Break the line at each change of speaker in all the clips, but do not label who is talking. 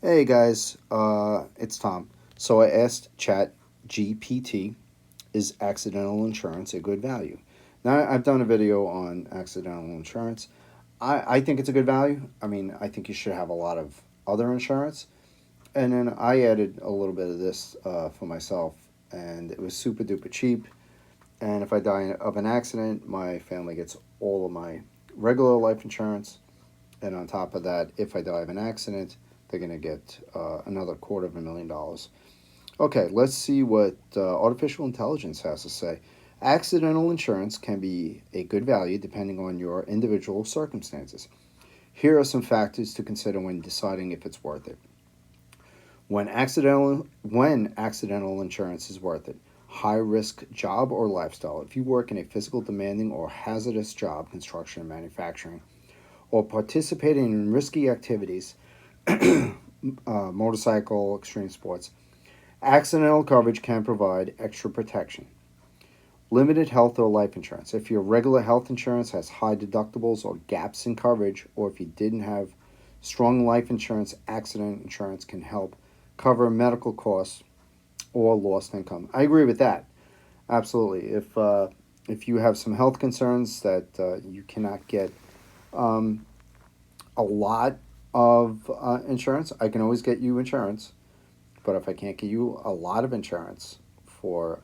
Hey guys, it's Tom. So I asked ChatGPT, is accidental insurance a good value? Now I've done a video on accidental insurance. I think it's a good value. I mean, I think you should have a lot of other insurance. And then I added a little bit of this for myself, and it was super duper cheap. And if I die of an accident, my family gets all of my regular life insurance. And on top of that, if I die of an accident, they're going to get another $250,000. Okay, let's see what artificial intelligence has to say. Accidental insurance can be a good value depending on your individual circumstances. Here are some factors to consider when deciding if it's worth it. When accidental insurance is worth it. High risk job or lifestyle. If you work in a physical demanding or hazardous job, construction and manufacturing, or participating in risky activities, motorcycle, extreme sports, accidental coverage can provide extra protection. Limited health or life insurance. If your regular health insurance has high deductibles or gaps in coverage, or if you didn't have strong life insurance, accident insurance can help cover medical costs or lost income. I agree with that. Absolutely. If you have some health concerns that you cannot get um, a lot of insurance, I can always get you insurance. But if I can't get you a lot of insurance for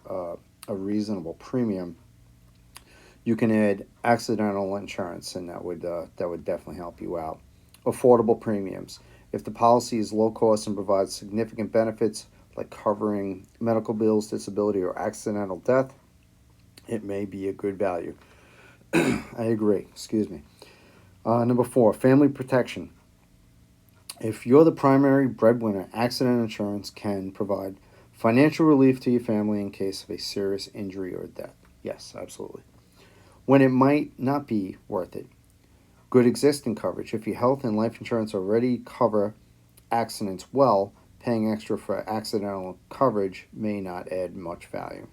a reasonable premium, you can add accidental insurance, and that would definitely help you out. Affordable premiums. If the policy is low cost and provides significant benefits like covering medical bills, disability, or accidental death, it may be a good value. I agree. Excuse me. Number four, family protection. If you're the primary breadwinner, accident insurance can provide financial relief to your family in case of a serious injury or death. Yes, absolutely. When it might not be worth it. Good existing coverage. If your health and life insurance already cover accidents well, paying extra for accidental coverage may not add much value.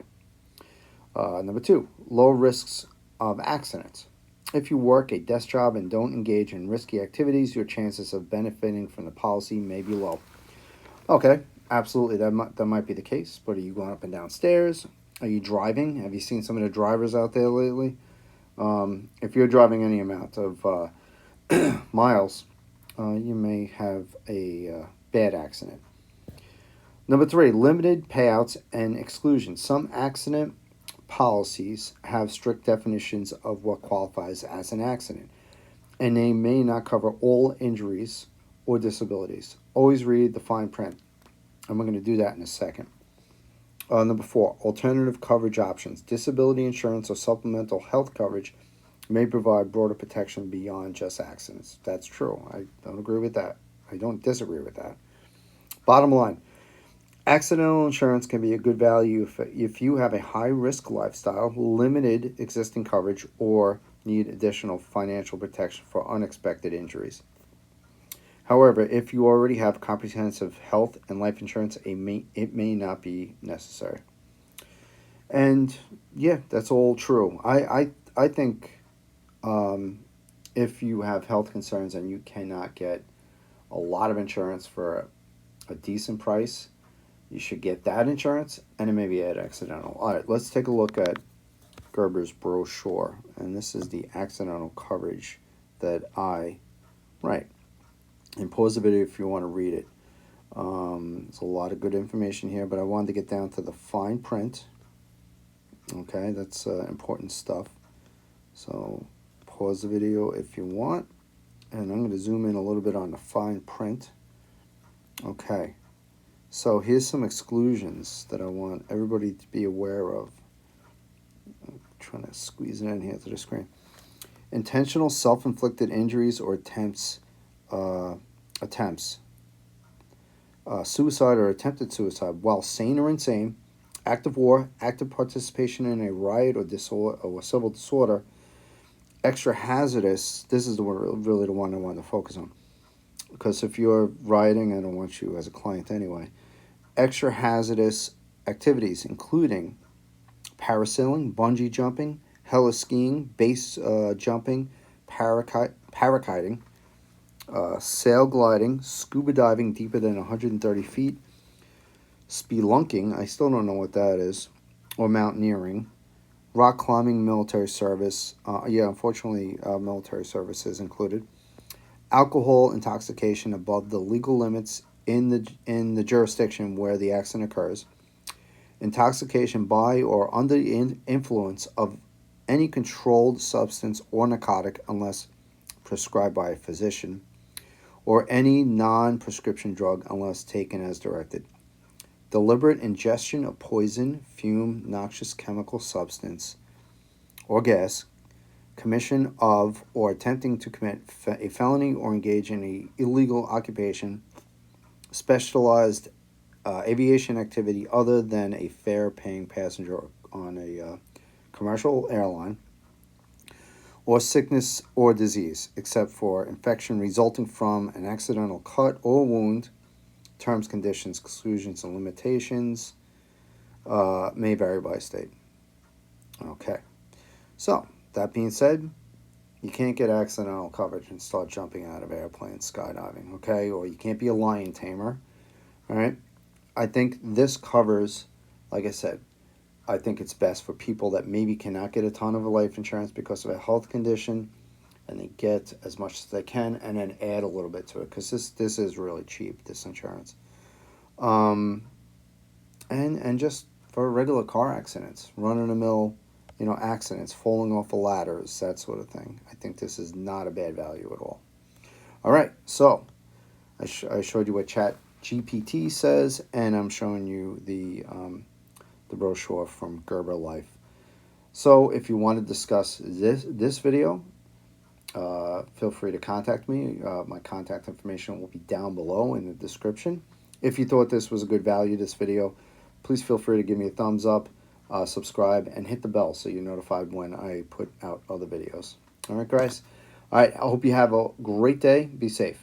Number two, low risks of accidents. If you work a desk job and don't engage in risky activities, your chances of benefiting from the policy may be low. Okay, absolutely, that might be the case, but are you going up and down stairs? Are you driving? Have you seen some of the drivers out there lately? If you're driving any amount of miles, you may have a bad accident. Number three, limited payouts and exclusions. Some accident policies have strict definitions of what qualifies as an accident, and they may not cover all injuries or disabilities. Always read the fine print, and we're going to do that in a second. Number four, alternative coverage options. Disability insurance or supplemental health coverage may provide broader protection beyond just accidents. That's true. I don't agree with that. I don't disagree with that. Bottom line, accidental insurance can be a good value if you have a high risk lifestyle, limited existing coverage, or need additional financial protection for unexpected injuries. However, if you already have comprehensive health and life insurance, it may not be necessary. And yeah, that's all true. I think if you have health concerns and you cannot get a lot of insurance for a decent price, you should get that insurance and then maybe add accidental. All right, let's take a look at Gerber's brochure. And this is the accidental coverage that I write. And pause the video if you want to read it. There's a lot of good information here, but I wanted to get down to the fine print. Okay, that's important stuff. So pause the video if you want. And I'm going to zoom in a little bit on the fine print. Okay. So here's some exclusions that I want everybody to be aware of. I'm trying to squeeze it in here to the screen. Intentional self-inflicted injuries or attempts, suicide or attempted suicide while sane or insane, act of war, active participation in a riot or civil disorder, extra hazardous. This is really the one I want to focus on. Because if you're rioting, I don't want you as a client anyway. Extra hazardous activities, including parasailing, bungee jumping, heli skiing, base jumping, parakiting, sail gliding, scuba diving deeper than 130 feet, spelunking, I still don't know what that is, or mountaineering, rock climbing, military service. Yeah, unfortunately, military service is included. Alcohol intoxication above the legal limits in the jurisdiction where the accident occurs. Intoxication by or under the influence of any controlled substance or narcotic unless prescribed by a physician, or any non prescription drug unless taken as directed. Deliberate ingestion of poison, fume, noxious chemical substance, or gas, commission of or attempting to commit a felony or engage in an illegal occupation, specialized aviation activity other than a fare paying passenger on a commercial airline, or sickness or disease, except for infection resulting from an accidental cut or wound. Terms, conditions, exclusions, and limitations may vary by state. Okay, so that being said, you can't get accidental coverage and start jumping out of airplanes, skydiving, okay? Or you can't be a lion tamer, all right? I think this covers, like I said, I think it's best for people that maybe cannot get a ton of life insurance because of a health condition, and they get as much as they can and then add a little bit to it because this is really cheap, this insurance. Um, and just for regular car accidents, run of the mill, accidents, falling off of ladders, that sort of thing. I think this is not a bad value at all. All right, so I showed you what ChatGPT says, and I'm showing you the brochure from Gerber Life. So if you want to discuss this video, feel free to contact me. My contact information will be down below in the description. If you thought this was a good value, this video, please feel free to give me a thumbs up, subscribe, and hit the bell so you're notified when I put out other videos. All right, guys. All right, I hope you have a great day. Be safe.